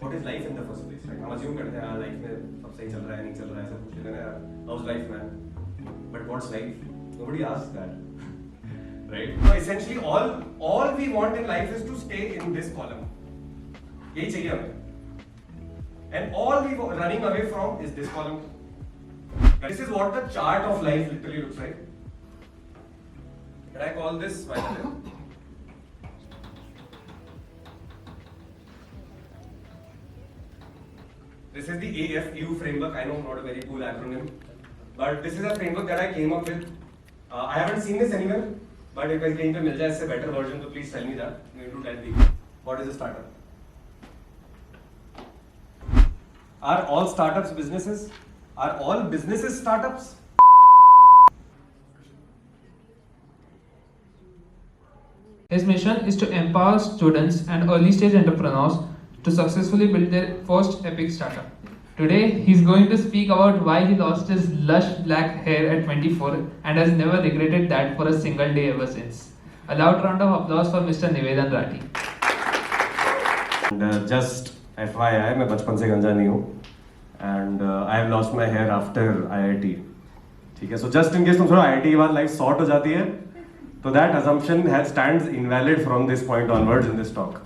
What is life in the first place? Right? हम assume करते हैं यार life में सब सही चल रहा है नहीं चल रहा है सब पूछ लेते हैं यार how's life man? But what's life? Nobody asks that. Right? So essentially all we want in life is to stay in this column. यही चाहिए हमें. And all we running away from is this column. This is what the chart of life literally looks like. Can I call this by the way? This is the AFU framework. I know, not a very cool acronym, but this is a framework that I came up with. I haven't seen this anywhere, but if कहीं पे मिल जाए इससे better version, तो please tell me that. I'm going to tell people. What is a startup? Are all startups businesses? Are all businesses startups? His mission is to empower students and early stage entrepreneurs to successfully build their first epic startup. Today, he's going to speak about why he lost his lush black hair at 24 and has never regretted that for a single day ever since. A loud round of applause for Mr. Nivedan Rathi. And just FYI, मैं बचपन से गंजा नहीं हूँ. And I have lost my hair after IIT. ठीक है, so just in case तुम थोड़ा IIT के बाद life sort हो जाती है, so that assumption stands invalid from this point onwards in this talk.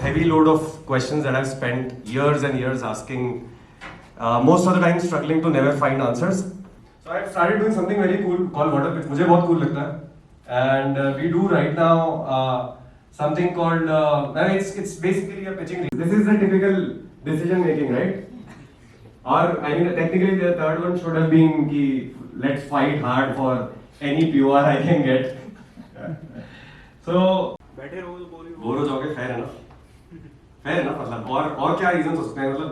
Heavy load of questions that I've spent years and years asking, most of the time struggling to never find answers. So I've started doing something very cool called water pitch. मुझे बहुत cool लगता है. And we do right now something called, it's basically a pitching. This is the typical decision making, right? Or I mean, technically the third one should have been कि let's fight hard for any PR I can get. So बैठे रहो तो bore हो जाओगे, fair enough मतलब और क्या reason हो सकते हैं, मतलब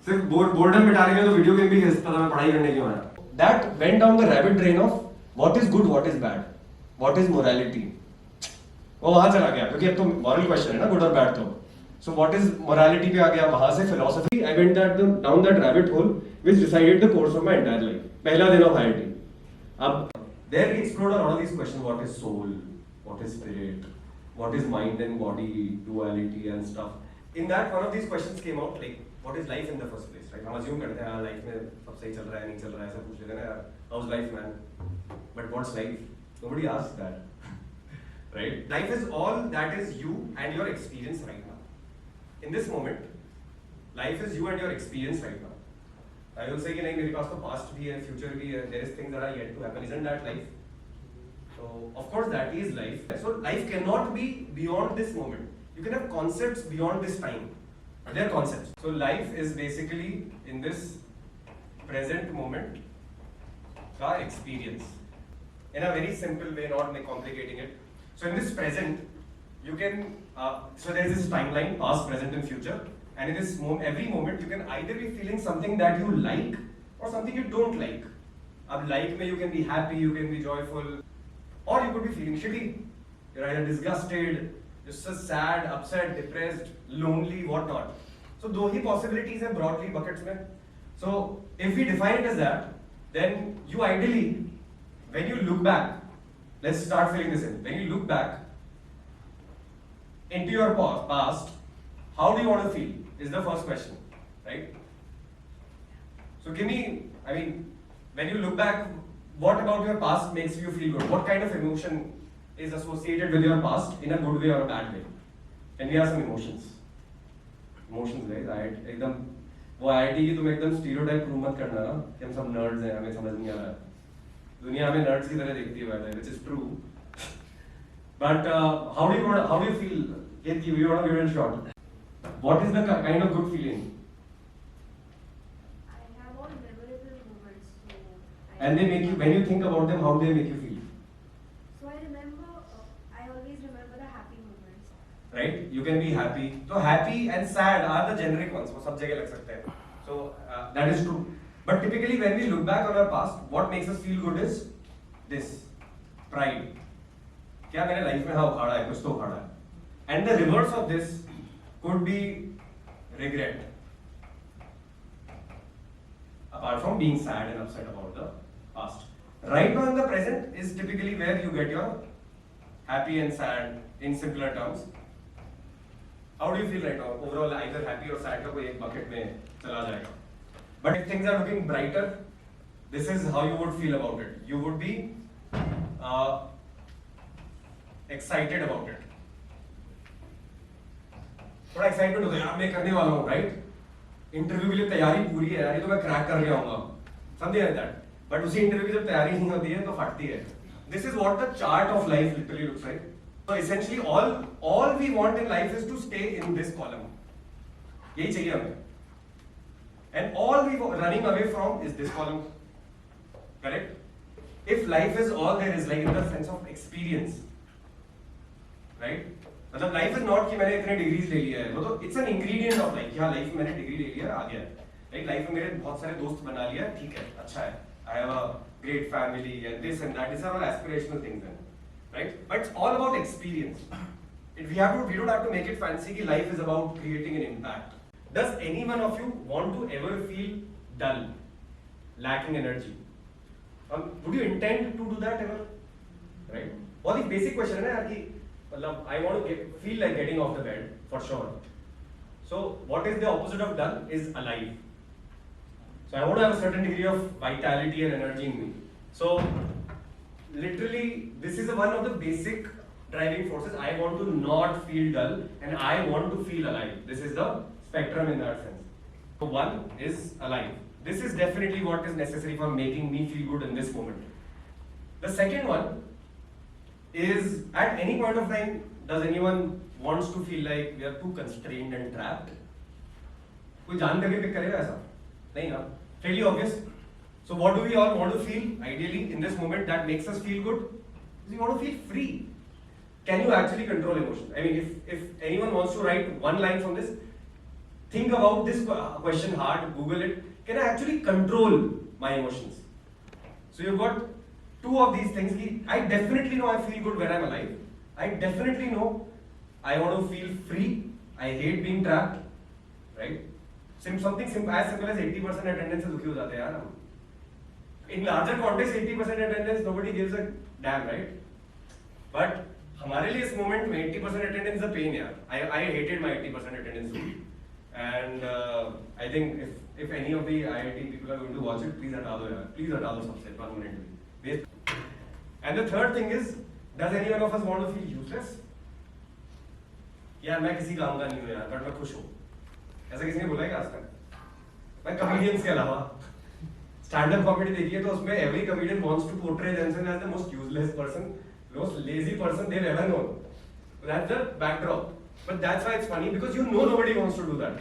सिर्फ बोर्डम मिटाने के लिए तो वीडियो गेम भी खेल सकता था मैं, पढ़ाई करने क्यों आया. That went down the rabbit drain of what is good, what is bad, what is morality. वो वहां चला गया क्योंकि अब तो moral question है ना, good और bad तो. So what is morality पे आ गया, वहां से philosophy. I went down that rabbit hole which decided the course of my entire life. पहला दिन of IIT. अब there we explored a lot of these questions. What is soul, what is spirit, what is mind and body duality and stuff. In that, one of these questions came out, like what is life in the first place, right? हम assume करते हैं यार life में सब सही चल रहा है नहीं चल रहा है सब पूछ लेते हैं यार how's life man? But what's life? Nobody asks that. Right? Life is all that is you and your experience right now. In this moment, life is you and your experience right now. I will say कि नहीं मेरे पास तो past भी है, future भी है, there is things that are yet to happen. Isn't that life? So of course that is life. So life cannot be beyond this moment. You can have concepts beyond this time, but they are concepts. So life is basically in this present moment ka experience. In a very simple way, not complicating it. So in this present, you can so there is this timeline, past, present, and future. And in this every moment, you can either be feeling something that you like or something you don't like. Ab like mein you can be happy, you can be joyful. Or you could be feeling shitty. You're either disgusted, you're so sad, upset, depressed, lonely, whatnot. So those possibilities are broadly buckets mein. So if we define it as that, then you ideally, when you look back, let's start filling this in. When you look back into your past, how do you want to feel? Is the first question, right? So give me, I mean, when you look back, what about your past makes you feel good? What kind of emotion is associated with your past in a good way or a bad way? And we have some emotions. Emotions, guys. एकदम वो IIT की तुम एकदम stereotype prove मत करना ना कि हम सब nerds हैं, हमें समझ नहीं आ रहा है. दुनिया हमें nerds की तरह देखती है, which is true. But how do you feel? You want to give it a shot. What is the kind of good feeling? I have all memorable moments. And they make you, when you think about them, how do they make you feel? So I always remember the happy moments. Right? You can be happy. So happy and sad are the generic ones. वो सब जगह लग सकते हैं. So that is true. But typically when we look back on our past, what makes us feel good is this pride. क्या मेरे life में हाँ उखाड़ा है, कुछ तो उखाड़ा है. And the reverse of this could be regret. Apart from being sad and upset about the past. Right now in the present is typically where you get your happy and sad in simpler terms. How do you feel right now? Overall, either happy or sad का कोई एक bucket में चला जाएगा. But if things are looking brighter, this is how you would feel about it. You would be excited about it. थोड़ा excitement होता है यार मैं करने वाला हूँ, right? इंटरव्यू के लिए तैयारी पूरी है यार, ये तो मैं क्रैक करके आऊंगा, समझे रहता है. बट उसी इंटरव्यू की जब तैयारी नहीं होती है तो फटती है. This is what the chart of life literally looks like. So essentially all we want in life is to stay in this column. यही चाहिए हमें. And all we are running away from is this column. Correct? If life is all there is, like in the sense of experience, right? मतलब life is not कि मैंने इतने degrees ले लिया है, वो तो it's an ingredient of life. हाँ लाइफ में मैंने डिग्री ले लिया आ गया, लाइक लाइफ में मेरे बहुत सारे दोस्त बना लिया, ठीक है, अच्छा है, I have a great family and this and that is our aspirational things and right. But it's all about experience. We don't have to make it fancy कि life is about creating an impact. Does anyone of you want to ever feel dull, lacking energy? Would you intend to do that ever? Right? बहुत ही basic question है ना यार कि मतलब I want to feel like getting off the bed for sure. So what is the opposite of dull is alive. So I want to have a certain degree of vitality and energy in me. So literally this is one of the basic driving forces. I want to not feel dull and I want to feel alive. This is the spectrum in that sense. So one is alive. This is definitely what is necessary for making me feel good in this moment. The second one is, at any point of time, does anyone wants to feel like we are too constrained and trapped? कोई जान करके pick करेगा ऐसा? नहीं ना? Fairly obvious. So what do we all want to feel ideally in this moment that makes us feel good? We want to feel free. Can you actually control emotions? I mean, if anyone wants to write one line from this, think about this question hard, Google it. Can I actually control my emotions? So you've got two of these things. I definitely know I feel good when I'm alive. I definitely know I want to feel free. I hate being trapped. Right? Something as simple as 80% attendance से दुखी हो जाते हैं यार हम. In larger context, 80% attendance nobody gives a damn, right? But हमारे लिए इस moment में 80% attendance is a pain यार. I hated my 80% attendance too. And I think if any of the IIT people are going to watch it, please हटा दो यार. Please हटा दो सबसे permanently. And the third thing is, does any one of us want to feel useless? यार मैं किसी काम का नहीं हूँ यार, but मैं खुश हूँ. ऐसा किसी ने बोला है क्या आज तक? मैं comedians के अलावा stand-up comedy देखिए तो उसमें every comedian wants to portray themselves as the most useless person, most lazy person they've ever known. That's the backdrop. But that's why it's funny because you know nobody wants to do that.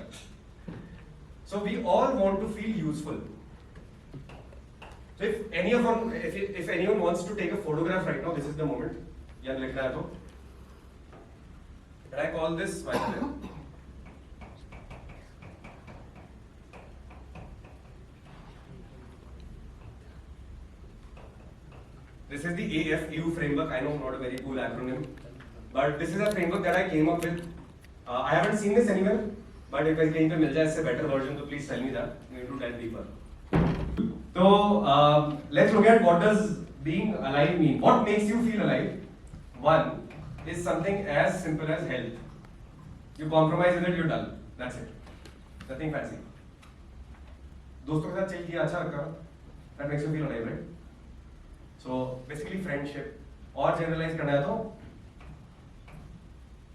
So we all want to feel useful. So if anyone wants to take a photograph right now, this is the moment. Yeah, लिख रहा है तो. Can I call this? This is the AFU framework. I know, not a very cool acronym, but this is a framework that I came up with. I haven't seen this anywhere, but if कहीं पे मिल जाए इससे better version, तो please tell me that. I'm going to dive deeper. So let's look at what does being alive mean. What makes you feel alive? One is something as simple as health. You compromise with it, you're dull. That's it. Nothing fancy. दोस्तों के साथ chill किया, अच्छा लगा. That makes you feel alive, right? So basically friendship. और generalize करना है तो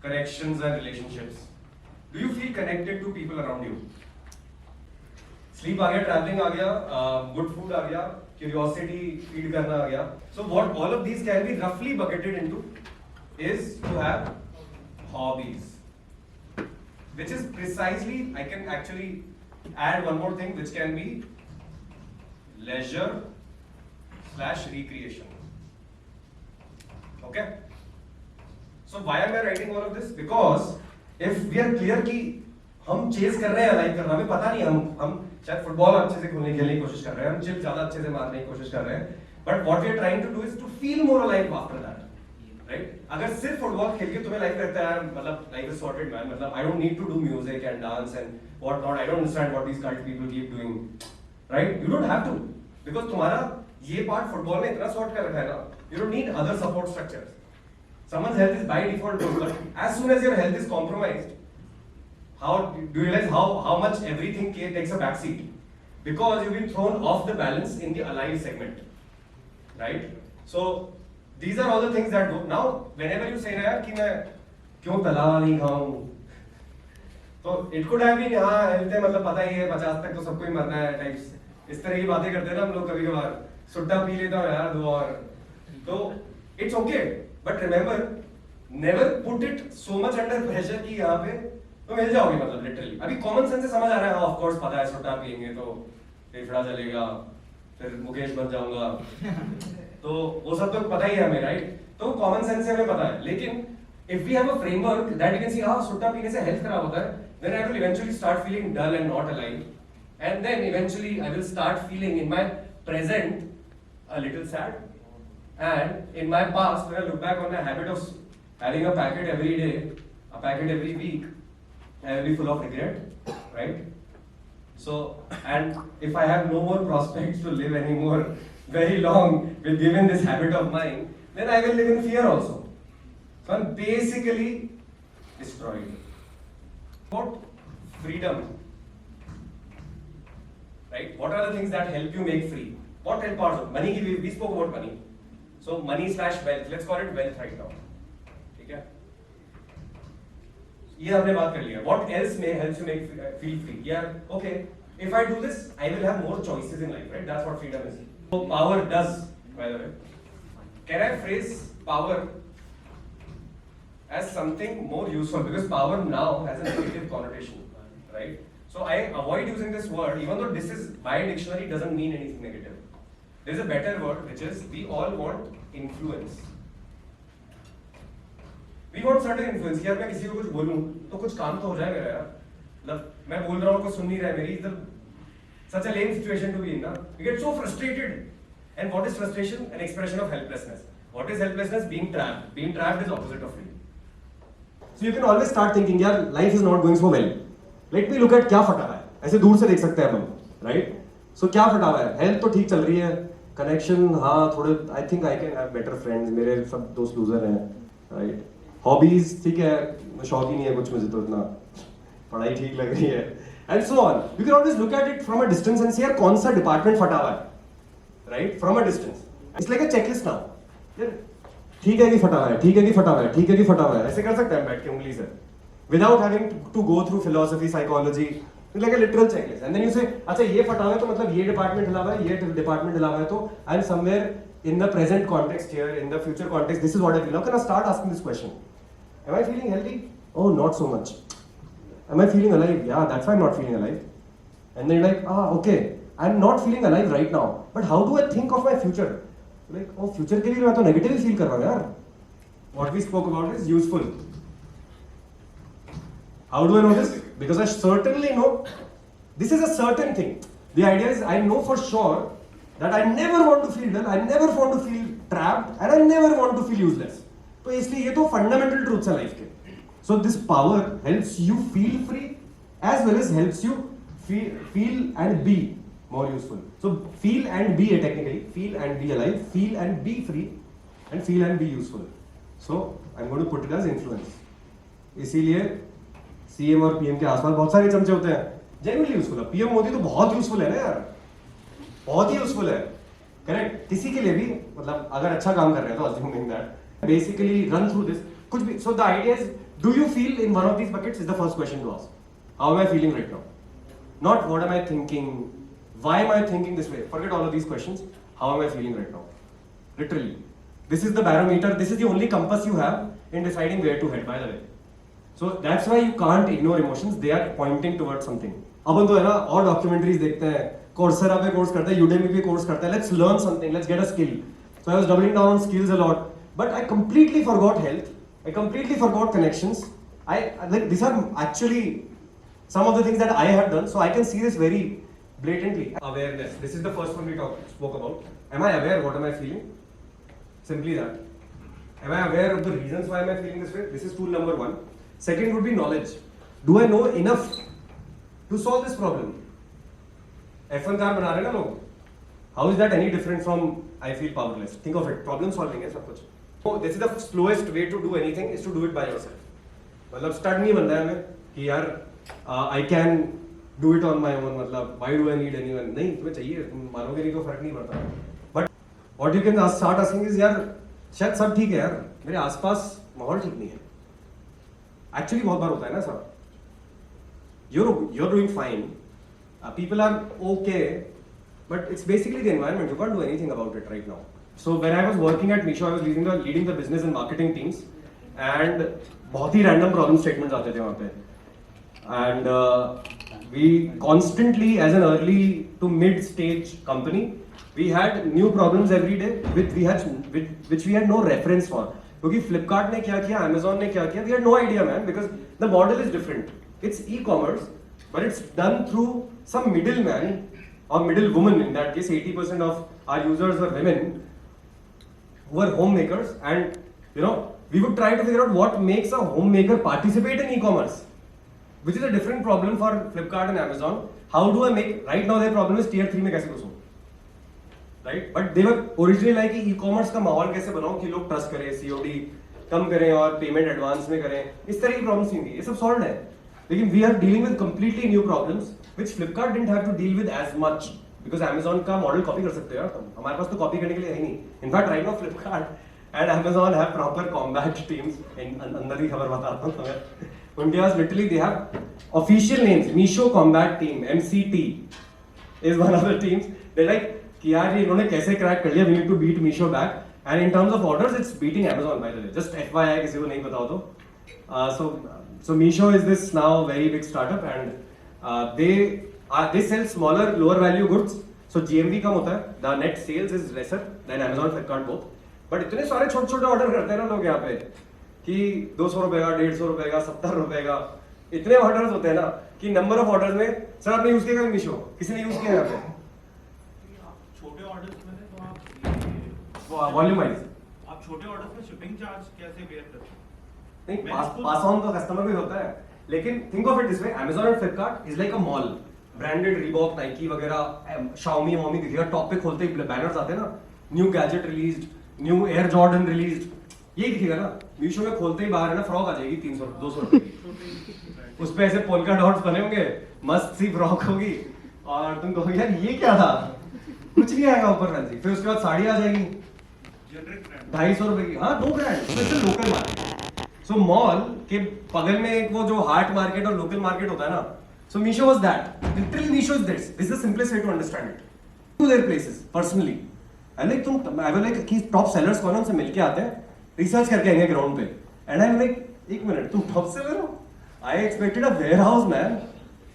connections and relationships. Do you feel connected to people around you? Sleep आ गया, traveling आ गया, good food आ गया, curiosity feed करना आ गया. So what all of these can be roughly bucketed into is to have hobbies, which is precisely, I can actually add one more thing, which can be leisure/recreation. Okay? So why am I writing all of this? Because if we are clear कि हम chess कर रहे हैं life करना, हमें पता नहीं, हम शायद फुटबॉल अच्छे से खेलने की कोशिश कर रहे हैं, हम चिप ज्यादा अच्छे से मारने की कोशिश कर रहे हैं, but what we are trying to do is to feel more alive after that, right? अगर सिर्फ फुटबॉल खेल के तुम्हें लाइफ लगता है मतलब लाइफ इज सॉर्टेड मैन, मतलब I don't need to do music and dance and what not, I don't understand what these cult people keep doing, right? You don't have to, because तुम्हारा ये part football ने इतना sort कर रखा है ना, you don't need other support structures. Someone's health is by default good, but as soon as your health is compromised, how do you realize how much everything takes a back seat? Because you've been thrown off the balance in the alive segment, right? So these are all the things that go. Now, whenever you say ना यार कि मैं क्यों तला नहीं खाऊं, तो it could have been हाँ हेल्थ है मतलब पता ही है 50 तक तो सबको ही मरना है टाइप्स, इस तरह की बातें करते हैं ना हम लोग कभी कभार, सुट्टा पी लेता हूँ यार 2 और, तो it's okay, but remember never put it so much under pressure कि यहाँ पे तो मिल जाओगे मतलब लिटरली. अभी कॉमन सेंस से समझ आ रहा है, ऑफ कोर्स पता है सुट्टा पियेंगे तो फेफड़ा चलेगा, फिर मुकेश बन जाऊंगा, तो वो सब तो पता ही है हमें, राइट? तो कॉमन सेंस से हमें पता है, लेकिन if we have a framework that you can see हाँ सुट्टा पीने से हेल्थ खराब होता है, then I will eventually start feeling dull and not alive, and then eventually I will start feeling in my present a little sad, and in my past when I look back on my habit of having a packet every day, a packet every week, I will be full of regret, right? So, and if I have no more prospects to live anymore very long with given this habit of mine, then I will live in fear also. So I'm basically destroyed. About freedom, right? What are the things that help you make free? What help parts of money? We spoke about money. So money / wealth. Let's call it wealth right now. ठीक है? ये हमने बात कर लिया. What else may helps you make feel free? Yeah, okay. If I do this, I will have more choices in life, right? That's what freedom is. So power does, by the way. Can I phrase power as something more useful? Because power now has a negative connotation, right? So I avoid using this word, even though this is by dictionary doesn't mean anything negative. There's a better word, which is we all want influence. We want certain influence. यार मैं किसी को कुछ बोलूं तो कुछ काम तो हो जाए मेरा यार. मतलब मैं बोल रहा हूँ कोई सुन नहीं रहा है मेरी. Such a lame situation to be in, na? You get so frustrated. And what is frustration? An expression of helplessness. What is helplessness? Being trapped. Being trapped is opposite of freedom. So you can always start thinking, यार life is not going so well. Let me look at क्या फटा हुआ है. ऐसे दूर से देख सकते हैं हम, right? So क्या फटा हुआ है? Health तो ठीक चल रही है. Connection हाँ थोड़े. I think I can have better friends. मेरे सब दोस्त loser हैं, right? Hobbies ठीक है, शौक ही नहीं है कुछ मुझे तो इतना, पढ़ाई ठीक लग रही है, and so on. You can always look at it from a distance and see यार कौन सा department फटा हुआ है, right? From a distance. It's like a checklist now. यार ठीक है कि फटा हुआ है, ठीक है कि फटा हुआ है, ठीक है कि फटा हुआ है, ऐसे कर सकते हैं बैठ के उंगली से, without having to go through philosophy, psychology. It's like a literal checklist. And then you say, अच्छा ये फटा हुआ है तो मतलब ये department हिला हुआ है, ये department हिला हुआ है, तो I'm somewhere in the present context here, in the future context, this is what I feel. Now can I start asking this question? Am I feeling healthy? Oh, not so much. Am I feeling alive? Yeah, that's why I'm not feeling alive. And then you're like, okay, I'm not feeling alive right now. But how do I think of my future? Like, oh, future के लिए मैं तो negative feel कर रहा हूँ यार. What we spoke about is useful. How do I know this? Because I certainly know this is a certain thing. The idea is I know for sure that I never want to feel dull, I never want to feel trapped, and I never want to feel useless. तो इसलिए ये तो fundamental truths है life के. So this power helps you feel free as well as helps you feel and be more useful. So feel and be technically, feel and be alive, feel and be free, and feel and be useful. So I'm going to put it as influence. इसीलिए CM और PM के आसपास बहुत सारे चमचे होते हैं. Genuinely useful है. PM मोदी तो बहुत useful है ना यार. बहुत ही useful है. Correct. किसी के लिए भी मतलब अगर अच्छा काम कर रहे हैं तो assuming that basically run through this. कुछ भी. So the idea is, do you feel in one of these buckets is the first question to ask. How am I feeling right now? Not what am I thinking? Why am I thinking this way? Forget all of these questions. How am I feeling right now? Literally. This is the barometer. This is the only compass you have in deciding where to head, by the way. So that's why you can't ignore emotions. They are pointing towards something. अपन तो है ना और documentaries देखते हैं, Coursera पे course करते हैं, Udemy पे कोर्स करते हैं. Let's learn something. Let's get a skill. So I was doubling down on skills a lot, but I completely forgot health. I completely forgot connections. I like these are actually some of the things that I have done. So I can see this very blatantly. Awareness. This is the first one we spoke about. Am I aware? What am I feeling? Simply that. Am I aware of the reasons why am I feeling this way? This is tool number 1. Second would be knowledge. Do I know enough to solve this problem? F1 car बना रहे हैं ना लोग. How is that any different from I feel powerless? Think of it. Problem solving है सब कुछ. So this is the slowest way to do anything is to do it by yourself. मतलब start नहीं बनना है हमें कि यार I can do it on my own. मतलब why do I need anyone? नहीं, तुम्हें चाहिए, तुम मानोगे नहीं तो फर्क नहीं पड़ता. But what you can start asking is यार शायद सब ठीक है यार, मेरे आसपास माहौल ठीक नहीं है. Actually बहुत बार होता है ना सब. You're doing fine. People are okay, but it's basically the environment. You can't do anything about it right now. So when I was working at Meesho, I was leading the business and marketing teams, and बहुत ही random problem statements आते थे वहाँ पे. And we constantly, as an early to mid-stage company, we had new problems every day which we had no reference for. क्योंकि Flipkart ने क्या किया, Amazon ने क्या किया, we had no idea, man, because the model is different. It's e-commerce, but it's done through some middleman or middlewoman. In that case, 80% of our users were women who were homemakers, and we would try to figure out what makes a homemaker participate in e-commerce, which is a different problem for Flipkart and Amazon. How do I make, right now their problem is tier 3 में कैसे घुसूं, right? But they were originally like e-commerce का माहौल कैसे बनाऊं कि लोग trust करें, COD कम करें और पेमेंट एडवांस में करें, इस तरह की प्रॉब्लम्स नहीं थी. ये सब सॉल्व है, लेकिन we are dealing with completely new problems which Flipkart didn't have to deal with as much because Amazon का मॉडल कॉपी कर सकते हो तुम, हमारे पास तो कॉपी करने के लिए है ही नहीं. In fact right now Flipkart and Amazon have proper combat teams. अंदर की खबर बताता हूँ तुम्हें. उनके पास literally they have official names. Meesho Combat Team, MCT is one of the teams. They're like कि यार ये इन्होंने कैसे क्रैक कर लिया, we need to beat Meesho back. And in terms of orders, it's beating Amazon by the way. Just FYI किसी को नहीं बताओ तो. So Meesho is this now very big startup, and they sell smaller, lower value goods. So GMV कम होता है. The net sales is lesser than Amazon, Flipkart both. But इतने सारे छोटे-छोटे ऑर्डर करते हैं ना लोग यहाँ पे कि 200 रुपए का, 150 रुपए का, 70 रुपए का, इतने ऑर्डर्स होते हैं ना कि नंबर ऑफ ऑर्डर्स में सर आपने यूज किया Meesho, किसी ने यूज किया यहाँ पे? छोटे ऑर्डर्स में तो आप वॉल्यूम वाइज आप छोटे ऑर्डर्स में शिपिंग चार्ज कैसे बेयर करते हैं? नहीं, पास ऑन तो कस्टमर भी होता है, लेकिन think of it this way, Amazon and Flipkart is like a mall. Branded Reebok, Nike वगैरह, Xiaomi दिखेगा, टॉप पे खोलते ही बैनर्स आते हैं ना, new gadget released, new air Jordan released, यही दिखेगा ना. Meesho में खोलते ही बाहर है ना फ्रॉक आ जाएगी 300-200 रुपए की, उस पे ऐसे पोल्का डॉट्स बने होंगे, मस्त सी फ्रॉक होगी और तुम कहोगे यार ये क्या था, कुछ नहीं आएगा ऊपर फैंसी. फिर उसके बाद साड़ी आ जाएगी जनरिक ब्रांड 250 रुपए की, हाँ 2 ब्रांड, स्पेशल लोकल मार्केट. सो मॉल के बगल में एक वो जो हार्ट मार्केट और लोकल मार्केट होता है ना, सो Meesho was that. Literally Meesho is this. This is the simplest way to understand it. To their places personally. I like I was like कि टॉप सेलर्स कौन है उनसे मिलके आते हैं, रिसर्च करके आएंगे ग्राउंड पे, एंड आई एम लाइक एक मिनट तुम टॉप सेलर हो, I expected a warehouse man.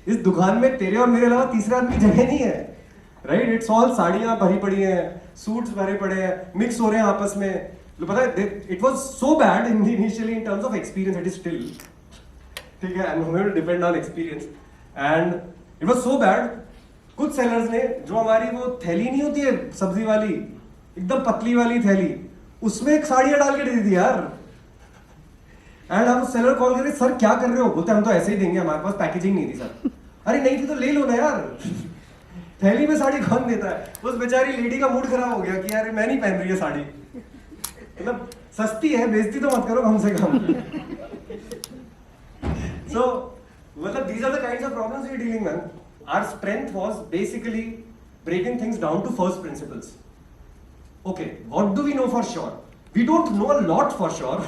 इस दुकान में तेरे और मेरे अलावा तीसरा आदमी की जगह नहीं है, राइट? इट्स ऑल साड़ियां भरी पड़ी हैं, सूट्स भरे पड़े हैं, मिक्स हो रहे हैं आपस में. पता है it was so bad initially in terms of experience, it is still, ठीक है, I am going to depend on experience, and it was so bad. कुछ सेलर्स ने जो हमारी वो थैली नहीं होती है सब्जी वाली, एकदम पतली वाली थैली, उसमें एक साड़ियां डाल के दे दी यार. एंड हम सेलर कॉल कर रहे, सर क्या कर रहे हो? बोलते हम तो ऐसे ही देंगे, हमारे पास पैकेजिंग नहीं थी सर. अरे नहीं थी तो ले लो ना यार, थैली में साड़ी कौन देता है? उस बेचारी लेडी का मूड खराब हो गया कि यार मैं नहीं पहन रही है साड़ी, मतलब सस्ती है, बेइज्जती तो मत करो कम से कम. So मतलब these are the kinds of problems we are dealing with. Our strength was basically breaking things down to first principles. Okay, what do we know for sure? We don't know a lot for sure,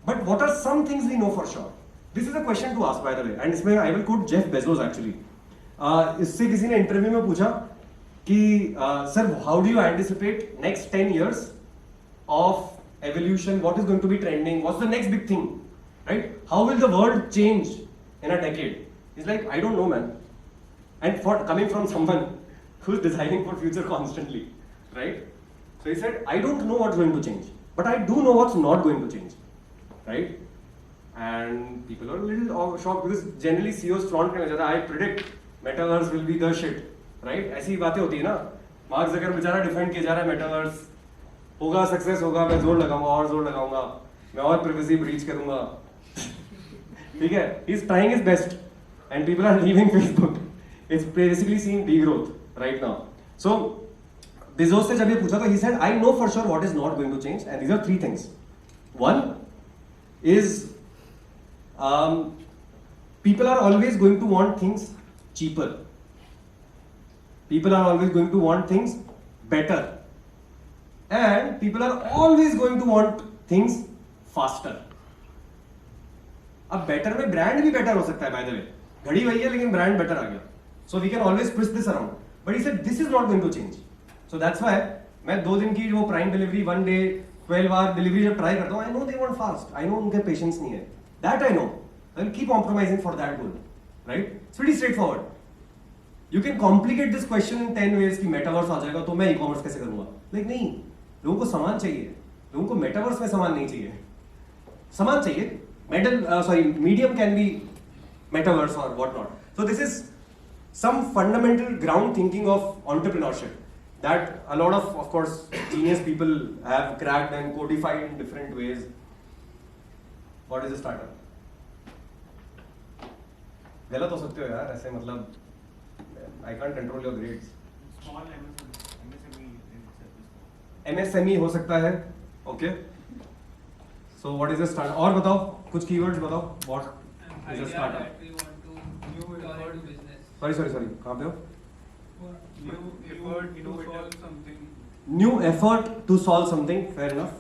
but what are some things we know for sure? This is a question to ask, by the way, and इसमें I will quote Jeff Bezos actually. इससे किसी ने interview में पूछा कि sir how do you anticipate next 10 years of evolution? What is going to be trending? What's the next big thing? Right? How will the world change in a decade? He's like, I don't know, man. And for coming from someone who's designing for future constantly, right? So he said, I don't know what's going to change, but I do know what's not going to change, right? And people are a little shocked because generally CEOs flaunt करना चाहता है, I predict metaverse will be the shit, right? ऐसी बातें होती है ना. Mark Zuckerberg बेचारा defend किया जा रहा है, मेटावर्स होगा, सक्सेस होगा, मैं जोर लगाऊंगा और जोर लगाऊंगा, मैं और प्रिवेसी ब्रीच करूंगा, ठीक है. He is trying his best, and people are leaving Facebook. It's basically seeing degrowth right now. So Bezos से जब ये पूछा तो he said, I know for sure what is not going to change, and these are 3 things. One is people are always going to want things cheaper. People are always going to want things better. And people are always going to want things faster. अब better में brand भी better हो सकता है, by the way. घड़ी वही है लेकिन brand better आ गया. So we can always twist this around. But he said this is not going to change. So that's why मैं 2 दिन की वो prime delivery 1 day 12 hour delivery जब try करता हूँ, I know they want fast. I know उनके patience नहीं है. That I know. I will keep compromising for that goal. Right? It's pretty straightforward. You can complicate this question in 10 ways कि metaverse आ जाएगा तो मैं e-commerce कैसे करूँगा? Like नहीं. लोगों को सामान चाहिए. लोगों को metaverse में सामान नहीं चाहिए. सामान चाहिए. Medium can be metaverse or whatnot. So this is some fundamental ground thinking of entrepreneurship that a lot of course, genius people have cracked and codified in different ways. What is a startup? गलत हो सकते हो यार ऐसे मतलब I can't control your grades. Small MSME MSME हो सकता है. Okay. So what is a startup? और बताओ कुछ keywords बताओ. What is a startup? We want to turn into business. Sorry कहाँ पे हो? New effort, innovative something. New effort to solve something. Fair enough.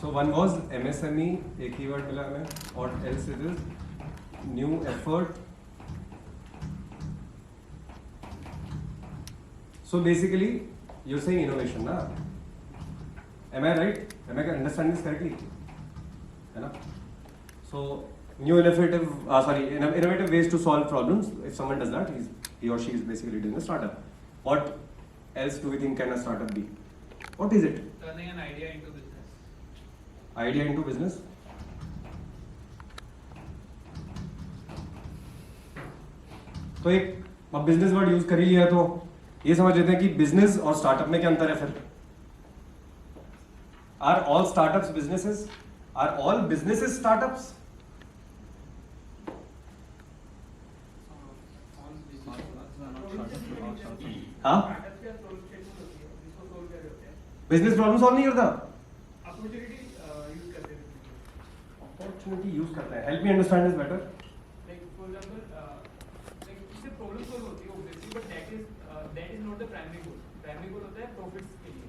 So one was MSME, एक keyword मिला हमें. What else it is? New effort. So basically, you're saying innovation, na? Am I right? Am I understanding this correctly? है ना? So new innovative ways to solve problems. If someone does that, he or she is basically doing a startup. What else do we think can a startup be? What is it? Turning an idea into business. Idea into business? तो एक अब business word use कर ही लिया तो ये समझ लेते हैं कि बिजनेस और स्टार्टअप में क्या अंतर है फिर. Are all startups businesses? Are all businesses startups? हाँ, बिजनेस प्रॉब्लम सॉल्व नहीं करता. अपॉर्चुनिटी यूज करता है. Help me understand this better. Problem solve होती है obviously, but that is not the primary goal. Primary goal होता है profits के लिए.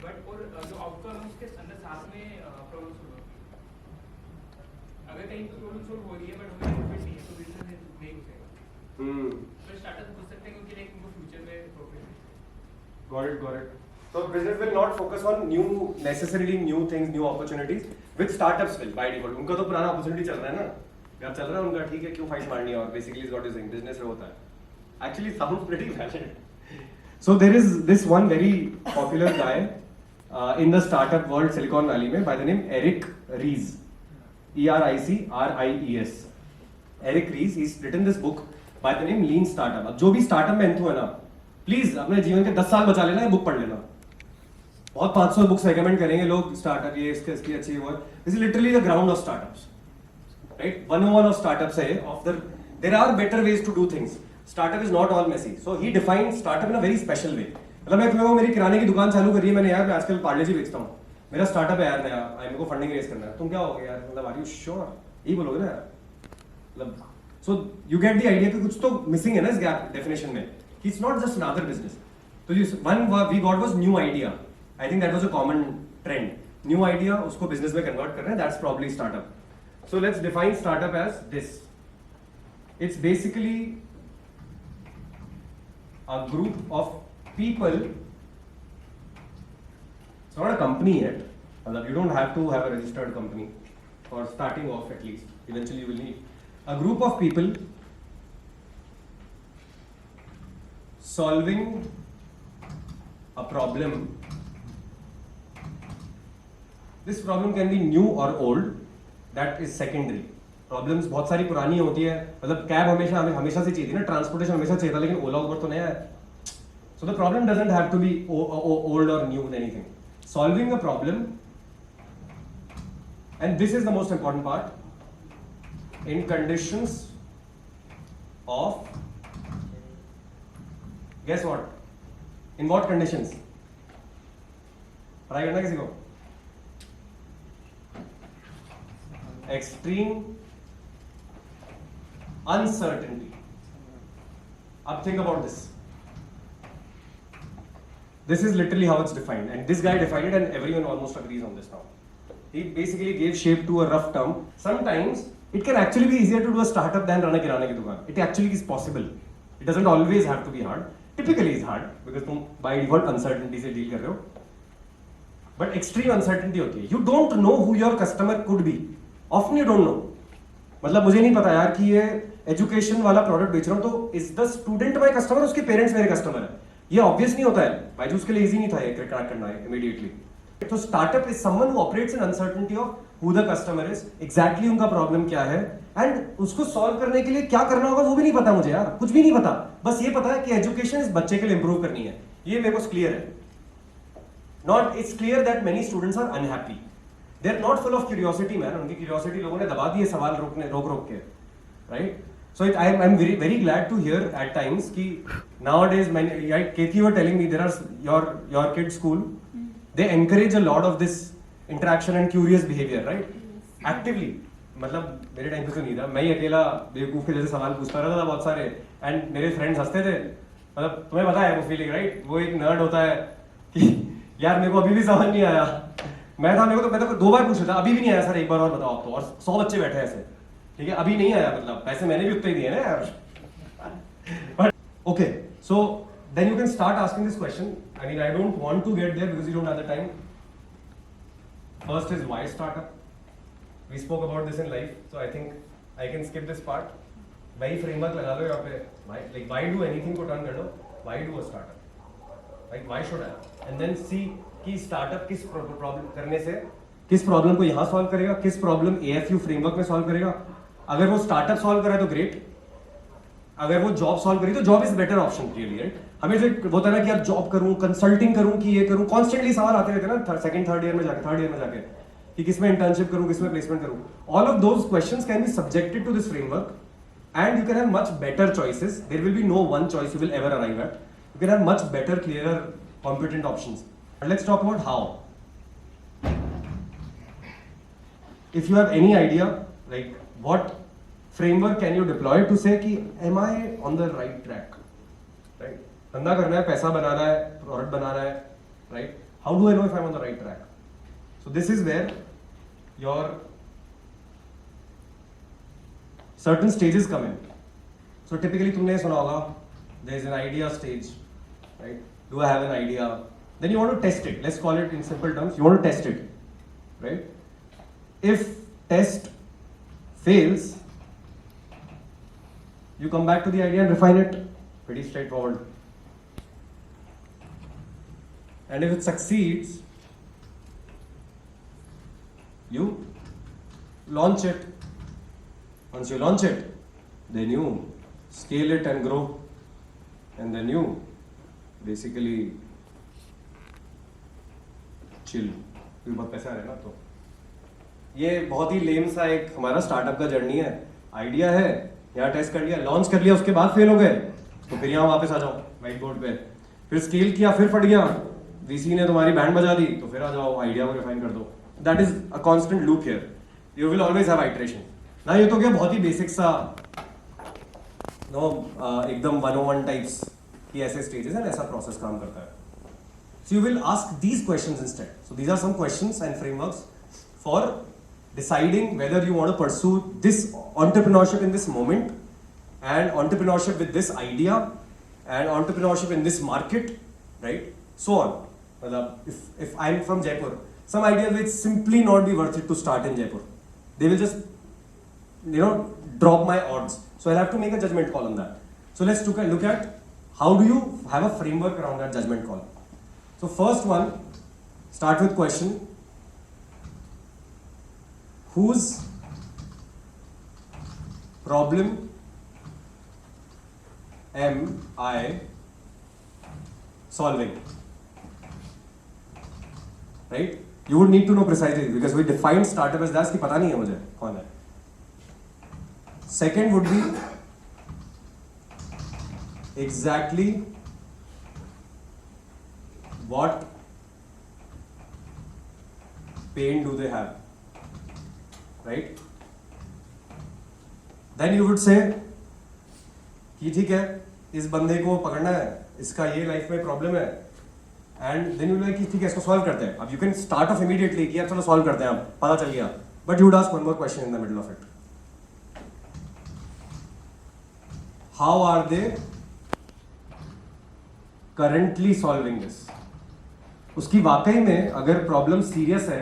But और जो outcome है उसके अंदर साथ में प्रॉब्लम सॉल्व होती है. अगर कहीं प्रॉब्लम सॉल्व हो रही है but हमें profit नहीं है तो बिजनेस नहीं घुसेगा. तो स्टार्टअप घुस सकते हैं क्योंकि लाइक उनको फ्यूचर में प्रॉफिट है. Got it. So business will not focus on necessarily new things, new opportunities. With startups will by default. उनका तो पुराना opportunity चल रहा है ना. यार चल रहा है उनका, ठीक है, क्यों फाइट मारनी है. और basically is what is saying business में होता है. Actually sounds pretty valid. So there is this one very popular guy in the startup world, Silicon Valley में, by the name Eric Ries. ERICRIES. Eric Ries, he's written this book by the name Lean Startup. अब जो भी startup में एंथु है ना, please अपने जीवन के 10 साल बचा लेना, ये बुक पढ़ लेना. बहुत 500 बुक्स रेकमेंड करेंगे लोग, स्टार्टअप ये इसकी अच्छी है. This is literally the ground of startups, right? 101 of startups है. There are better ways to do things. Startup is not all messy. So he defined startup in a very special way. मतलब मैं तुम्हें मेरी किराने की दुकान चालू करी है मैंने यार, मैं आजकल पार्ले जी बेचता हूँ, मेरा स्टार्टअप है यार नया, मेरे को फंडिंग रेज करना है. तुम क्या होगे यार, मतलब आर यू श्योर? यही बोलोगे ना यार. मतलब so you get the idea कि कुछ तो मिसिंग है ना इस गैप डेफिनेशन में. It's not just another business. So one we got was new idea. I think that was a common trend. New idea, उसको business में convert कर रहे हैं. That's probably startup. So let's define startup as this. It's basically a group of people. It's not a company yet. You don't have to have a registered company for starting off at least. Eventually you will need a group of people solving a problem. This problem can be new or old. That is secondary. Problems बहुत सारी पुरानी होती है. मतलब cab हमेशा से चाहिए थी ना, ट्रांसपोर्टेशन हमेशा चाहिए था, लेकिन ओला उबर तो नया है. So the problem doesn't have to be old or new in anything. Solving a problem, and this is the most important part, in conditions of, guess what? In what conditions? पढ़ाई करना किसी को? Extreme uncertainty. Now think about this. This is literally how it's defined, and this guy defined it, and everyone almost agrees on this now. He basically gave shape to a rough term. Sometimes it can actually be easier to do a startup than run a kirana ki dukaan. It actually is possible. It doesn't always have to be hard. Typically it's hard because तुम by default uncertainty से deal कर रहे हो. But extreme uncertainty होती है. You don't know who your customer could be. Often you don't know. मतलब मुझे नहीं पता यार कि ये एजुकेशन वाला प्रोडक्ट बेच रहा हूँ तो is the student my customer, उसके पेरेंट्स मेरे कस्टमर है. ये ऑब्वियस नहीं होता है. बायजूस के लिए इजी नहीं था ये क्रैक करना है इमीडिएटली. तो startup is someone who operates in uncertainty of who the customer is, exactly उनका प्रॉब्लम क्या है एंड उसको सॉल्व करने के लिए क्या करना होगा वो भी नहीं पता मुझे यार. कुछ भी नहीं पता. बस ये पता है कि एजुकेशन इस बच्चे के लिए इंप्रूव करनी है. ये मेरे को क्लियर है. Not it's clear that many students are unhappy. They are not full of curiosity man. उनकी क्यूरियोसिटी लोगों ने दबा दी है सवाल रोक के, राइट? So I am very glad to hear at times कि nowadays Kethi, you were telling me there are your kids' school, they encourage a lot of this interaction and curious behavior, right? Actively. मतलब मेरे time पे तो नहीं था. मैं ही अकेला बेवकूफ के जैसे सवाल पूछता रहता था बहुत सारे, एंड मेरे फ्रेंड्स हंसते थे. मतलब तुम्हें पता है वो फीलिंग, राइट? वो एक नर्ड होता है कि यार मेरे को अभी भी समझ नहीं आया. मैं तो 2 बार पूछ रहा था, अभी भी नहीं आया सर, एक बार और बताओ आप तो. और 100 बच्चे बैठे ऐसे, ठीक है, अभी नहीं आया. मतलब पैसे मैंने भी उतने ही दिए ना यार. But okay, so then you can start asking this question. I mean I don't want to get there because you don't have the time. First is why startup. We spoke about this in life, so I think I can skip this part. वही framework लगा लो यहाँ पे. Why do anything को turn कर लो. Why do a startup, like why should I, and then सी कि startup किस प्रॉब्लम करने से किस प्रॉब्लम को यहाँ सॉल्व करेगा, किस प्रॉब्लम AFU फ्रेमवर्क में सॉल्व करेगा. अगर वो स्टार्टअप सॉल्व करा तो ग्रेट. अगर वो जॉब सॉल्व करी तो job is better option really, right? हमें जो होता है ना कि यार जॉब करूं, कंसल्टिंग करूं कि ये करूं, कॉन्स्टेंटली सवाल आते रहते हैं ना सेकंड थर्ड ईयर में जाके कि किसमें इंटर्नशिप करूं, किसमें प्लेसमेंट करूं. All of those questions can be subjected to this framework and you can have much better choices. There will be no one choice you will ever arrive at. You can have much better, clearer, competent options. Let's talk about how. If you have any idea, like what framework can you deploy to say कि am I on the right track, right? धंधा करना है, पैसा बनाना है, product बनाना है, right? How do I know if I'm on the right track? So this is where your certain stages come in. So typically तुमने सुना होगा there is an idea stage, right? Do I have an idea? Then you want to test it. Let's call it in simple terms. You want to test it, right? If test fails, you come back to the idea and refine it. Pretty straightforward. And if it succeeds, you launch it. Once you launch it, then you scale it and grow. And then you basically chill. क्योंकि बहुत पैसा आ रहा है ना. तो ये बहुत ही लेम सा एक हमारा स्टार्टअप का जर्नी है. आइडिया है, यहाँ टेस्ट कर लिया, लॉन्च कर लिया, उसके बाद फेल हो गए तो फिर यहाँ वापस आ जाओ व्हाइट बोर्ड पे. फिर स्केल किया, फिर फट गया, वीसी ने तुम्हारी बैंड बजा दी, तो फिर आ जाओ आइडिया को रिफाइन कर दो. That is a constant loop here. You will always have iteration. ना ये तो क्या बहुत ही बेसिक सा नो एकदम 101 टाइप्स की ऐसे स्टेजेस हैं, ऐसा प्रोसेस काम करता है. So you will ask these questions instead. So these are some questions and frameworks for deciding whether you want to pursue this entrepreneurship in this moment and entrepreneurship with this idea and entrepreneurship in this market, right? So on. If I'm from Jaipur, some ideas will simply not be worth it to start in Jaipur. They will just, drop my odds. So I'll have to make a judgment call on that. So let's look at how do you have a framework around that judgment call. So first one, start with question. Whose problem am I solving? Right? You would need to know precisely because we define startup as that कि पता नहीं है मुझे कौन है. Second would be exactly what pain do they have, right? Then you would say कि ठीक है इस बंदे को पकड़ना है, इसका ये लाइफ में प्रॉब्लम है, एंड देन यू लाइक कि ठीक है इसको सॉल्व करते हैं. अब you can start of immediately कि यार चलो सॉल्व करते हैं, अब पता चल गया, but you would ask one more question in the middle of it. How are they currently solving this? उसकी वाकई में अगर प्रॉब्लम सीरियस है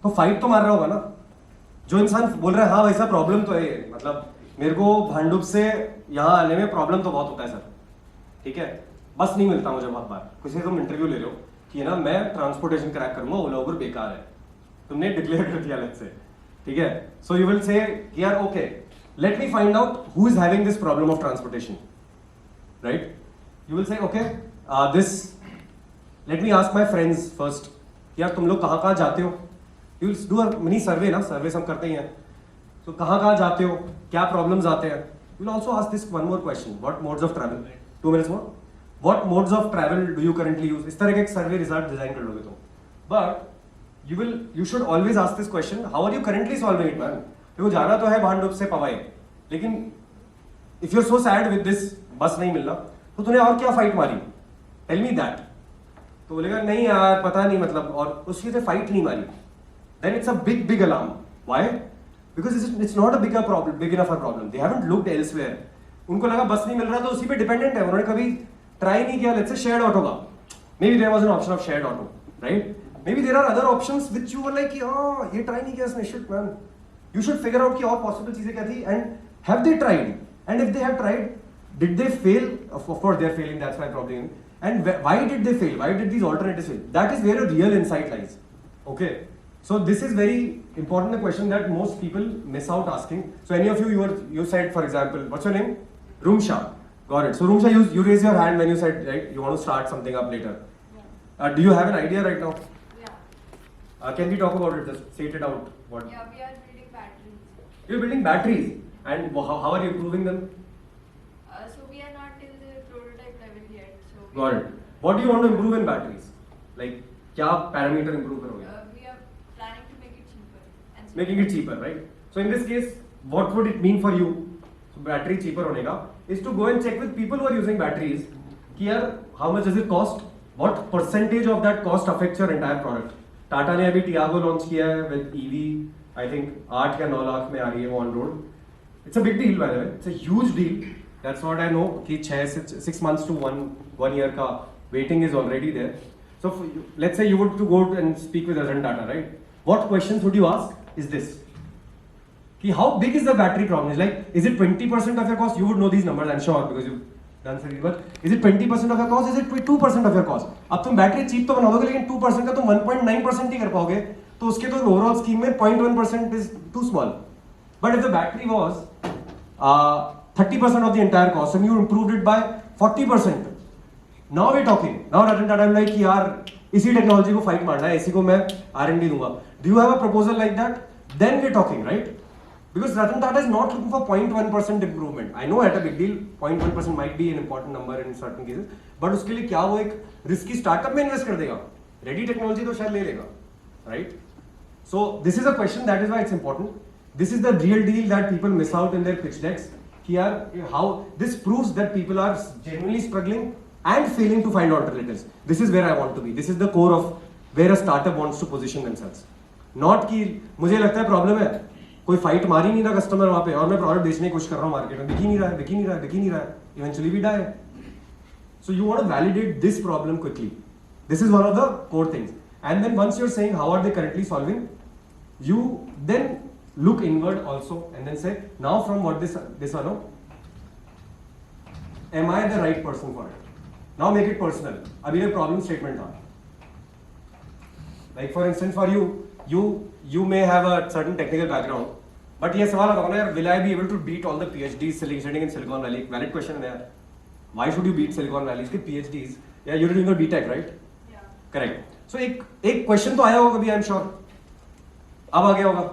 तो फाइट तो मार रहा होगा ना. जो इंसान बोल रहा है हाँ वैसा प्रॉब्लम तो है ये, मतलब मेरे को भांडुप से यहाँ आने में प्रॉब्लम तो बहुत होता है सर, ठीक है, बस नहीं मिलता मुझे बहुत बार. किसी से तुम इंटरव्यू ले लो कि ना मैं ट्रांसपोर्टेशन क्रैक करूंगा, ओला उबर बेकार है, तुमने डिक्लेयर कर दिया लेट्स से, ठीक है. सो यू विल से कि यार okay let me find out who is having this problem of transportation, right. You will say okay this let me ask my friends first, यार तुम लोग कहाँ कहाँ जाते हो. You will do a mini survey ना, सर्वे हम करते ही हैं. तो कहाँ कहाँ जाते हो, क्या प्रॉब्लम्स आते हैं. You will also ask this one more question, what modes of travel, 2 minutes more, what modes of travel do you currently use. इस तरह के एक सर्वे रिजल्ट डिजाइन कर लोगे तुम. But you should always ask this question, how are you currently solving it man. देखो जाना तो है भांडुप से पवाई, लेकिन if you are so sad with this bus नहीं मिलना, तो तूने और क्या फाइट मारी, टेल मी दैट. तो बोलेगा नहीं यार पता नहीं मतलब, और उसकी से फाइट नहीं मारी, then it's a big alarm. Why? Because it's not a big enough a problem. They haven't looked elsewhere. उनको लगा बस नहीं मिल रहा तो उसी पे डिपेंडेंट है, उन्होंने कभी ट्राई नहीं किया let's say shared auto का. Maybe there was an option of shared auto, right? Maybe there are other options which you were like कि हाँ ये ट्राई नहीं किया इसने, shit man. You should figure out कि और possible चीजें क्या थी, and have they tried? And if they have tried, did they fail? Of course they are failing, that's why probably. And why did they fail? Why did these alternatives fail? That is where a real insight lies. Okay. So this is very important, the question that most people miss out asking. So any of you said, for example, what's your name? Rumsha. Got it. So Rumsha, you raise your hand when you said, right, you want to start something up later. Yeah. Do you have an idea right now? Yeah. Can we talk about it? Just say it out. What? Yeah, we are building batteries. You're building batteries, and how are you improving them? So we are not till the prototype level yet. So Got it. What do you want to improve in batteries? Like, क्या parameter improve करोगे? We are planning to make it cheaper. And Making it cheaper, right? So in this case, what would it mean for you? So battery cheaper होने का is to go and check with people who are using batteries कि यार how much does it cost? What percentage of that cost affects your entire product? Tata ने अभी Tiago launch किया है with EV, I think 8 या 9 लाख में आ रही है वो on road. It's a big deal by the way. It's a huge deal. That's what I know कि 6 months to 1 year का waiting is already there. So let's say you would to go and speak with Ratan Tata, right? What questions would you ask? Is this? Ki how big is the battery problem? Is like, is it 20% of your cost? You would know these numbers, I'm sure, because you've done studies. But is it 20% of your cost? Is it 2% of your cost? अब तुम battery cheap तो बना दोगे, लेकिन 2% का तुम 1.9% ही कर पाओगे, तो उसके तो ओवरऑल स्कीम में 0.1% is too small. But if the battery was 30% of the entire cost and you improved it by 40%, now we're talking. Now Ratan Tata will like यार इसी टेक्नोलॉजी को फाइट मारना है, इसी को मैं R&D दूंगा. Do you have a proposal like that? Then we're talking, right? Because Ratan Tata is not looking for 0.1% improvement. I know at a big deal 0.1% might be an important number in certain cases, but उसके लिए क्या वो एक risky startup में invest कर देगा? Ready technology तो शायद ले लेगा, right? So this is a question, that is why it's important. This is the real deal that people miss out in their pitch decks. कि यार how this proves that people are genuinely struggling and failing to find alternatives. This is where I want to be. This is the core of where a startup wants to position themselves. Not कि मुझे लगता है problem है, कोई fight मारी नहीं ना customer वहाँ पे, और मैं प्रोडक्ट बेचने की कोशिश कर रहा हूँ मार्केट में, बिक ही नहीं रहा है, eventually we die. So you want to validate this problem quickly. This is one of the core things. And then once you're saying how are they currently solving, you then look inward also and then say, now from what this I know, am I the right person for it? Now make it personal. अभी एक problem statement था. Like for instance, for you may have a certain technical background, but ये सवाल आता है ना यार, will I be able to beat all the PhDs sitting in Silicon Valley? Valid question है यार. Why should you beat Silicon Valley? इसके PhDs, yeah, you're doing your BTech, right? Yeah. Correct. So एक question तो आया होगा कभी, I'm sure. अब आ गया होगा.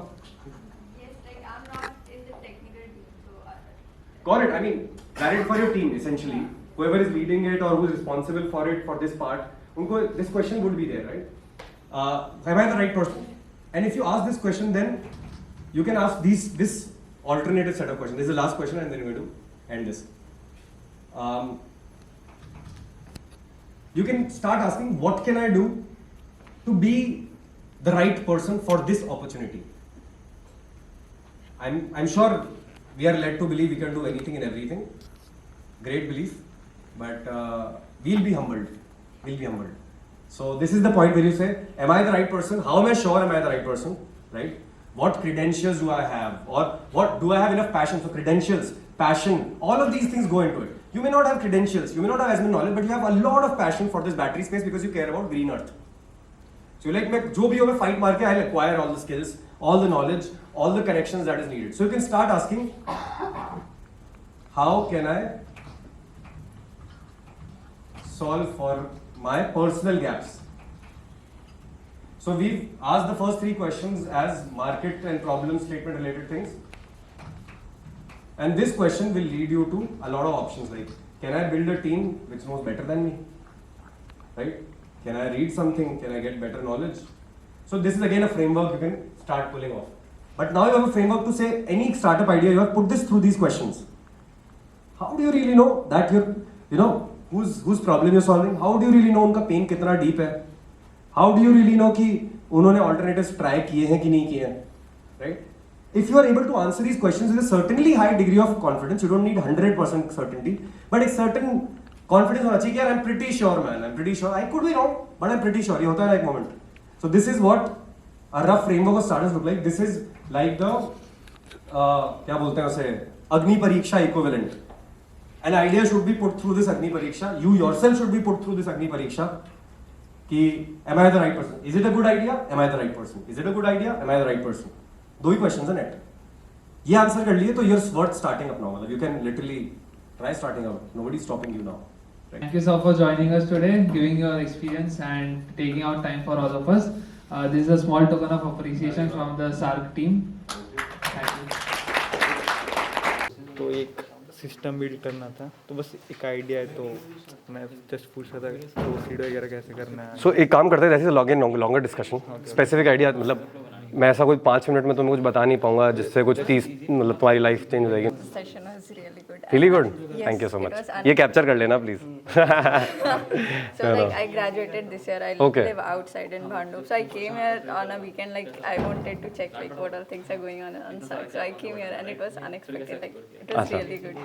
Yes, like I'm not in the technical team, so. Got it. I mean, valid for your team essentially. Whoever is leading it or who is responsible for it for this part, unko this question would be there, right? Am I the right person? And if you ask this question, then you can ask this alternative set of questions. This is the last question, and then we're going to end this. you can start asking, what can I do to be the right person for this opportunity? I'm sure we are led to believe we can do anything and everything. Great belief, but we'll be humbled. We'll be humbled. So this is the point where you say, am I the right person? How am I sure am I the right person? Right? What credentials do I have? Or what do I have enough passion? So credentials, passion, all of these things go into it. You may not have credentials, you may not have as much knowledge, but you have a lot of passion for this battery space because you care about green earth. So you're like, मैं जो भी हो मैं fight मार के I'll acquire all the skills, all the knowledge, all the connections that is needed. So you can start asking, how can I solve for my personal gaps? So we've asked the first three questions as market and problem statement related things. And this question will lead you to a lot of options like, can I build a team which knows better than me? Right? Can I read something? Can I get better knowledge? So this is again a framework you can start pulling off. But now you have a framework to say any startup idea, you have put this through these questions. How do you really know that whose problem you're solving? How do you really know उनका pain कितना deep है? How do you really know कि उन्होंने alternatives try किए हैं कि नहीं किए हैं? Right? If you are able to answer these questions with a certainly high degree of confidence, you don't need 100% certainty, but a certain confidence होना चाहिए कि यार I'm pretty sure man, I'm pretty sure. I could be wrong, but I'm pretty sure. ये होता है ना एक moment. So this is what a rough framework of startups look like. This is like the क्या बोलते हैं उसे अग्नि परीक्षा equivalent. An idea should be put through this Agni Pariksha. You yourself should be put through this Agni Pariksha. कि am I the right person? Is it a good idea? Am I the right person? Is it a good idea? Am I the right person? दो ही questions हैं net. ये answer कर लिए तो you're worth starting up now. मतलब you can literally try starting out. Nobody's stopping you now. Right? Thank you so for joining us today, giving your experience and taking out time for all of us. This is a small token of appreciation from the SARC team. Thank you. तो एक system build करना था, तो बस एक idea है, तो मैं जस्ट पूछ रहा था प्रोसीड वगैरह कैसे करना है. So एक काम करते हैं, जैसे log in longer discussion, specific idea, मतलब मैं ऐसा कोई 5 मिनट में तुम्हें कुछ बता नहीं पाऊंगा जिससे कुछ 30 मतलब तुम्हारी लाइफ चेंज हो जाएगी. Session was really good. Really good? Yes, Thank you so it much. was ये कैप्चर कर लेना please. So like I graduated this year. I Okay. live outside in Bhandup. So I came here on a weekend. Like I wanted to check like what all things are going on site. So I came here and it was unexpected. Like it was Awesome. really good.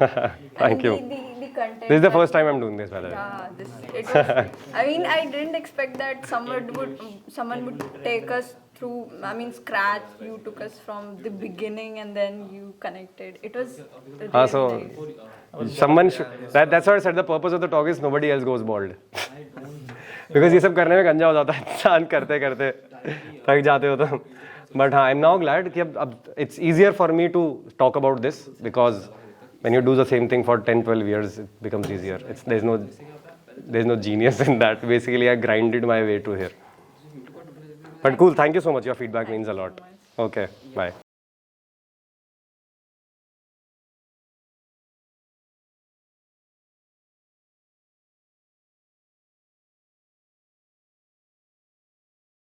Thank And you. The content. This is the that- first time I'm doing this, by the way. Yeah, it was. I mean, I didn't expect that someone would take us through. I mean, scratch. You took us from the beginning and then you connected. It was. Really So nice. someone should, that's why I said the purpose of the talk is nobody else goes bald. Because ये सब करने में गंजा हो जाता है इंसान करते करते थक जाते हो तो. But हाँ, I'm now glad कि अब it's easier for me to talk about this because when you do the same thing for 10-12 years it becomes easier. There's no genius in that. Basically I grinded my way to here. But cool, thank you so much. Your feedback means a lot. Okay, bye.